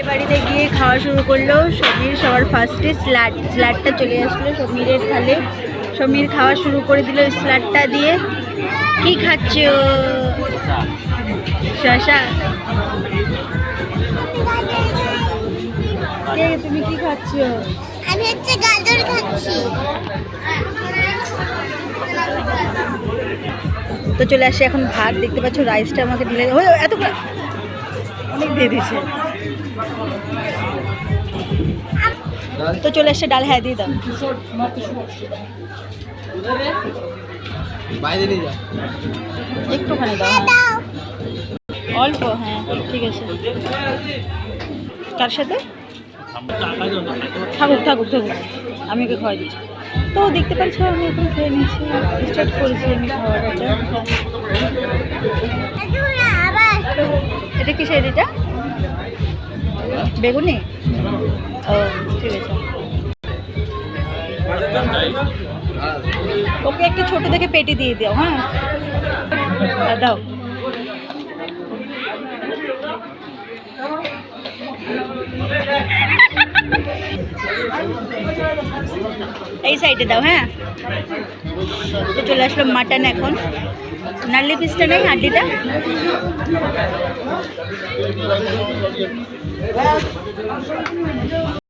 বাড়িতে গিয়ে খাওয়া শুরু করলো সমীর। সবার ফার্স্টে স্যালাডটা চলে আসলো সমীরের থালে। সমীর খাওয়া শুরু করে দিল স্যালাডটা দিয়ে। কি খাচ্ছ? শসা। কে তুমি কি খাচ্ছ? আমি হচ্ছে গাজর খাচ্ছি। তো চলে আসে এখন ভাত, দেখতে পাচ্ছ রাইসটা আমাকে ঢেলে এত অনেক দিয়ে দিয়েছে। তো চলে আসছে ডাল। হ্যাঁ দিয়ে দাও। একটুখানি দাও। হ্যাঁ অল্প। হ্যাঁ ঠিক আছে। কার সাথে? থাকুক থাকুক থাকুক, আমি ওকে খাওয়াই দিচ্ছি। তো দেখতে পাচ্ছ আমি এখন খেয়ে নিচ্ছি, স্টার্ট করেছি আমি খাওয়াটা। এটা কিসের? এটা বেগুনি। ও ঠিক আছে। ওকে একটু ছোট দেখে পেটি দিয়ে দাও। হ্যাঁ দাও। এই সাইডে দাও। হ্যাঁ তো চলে আসলো মাটন। এখন নার্লি পিসটা নেই, হাড্ডিটা।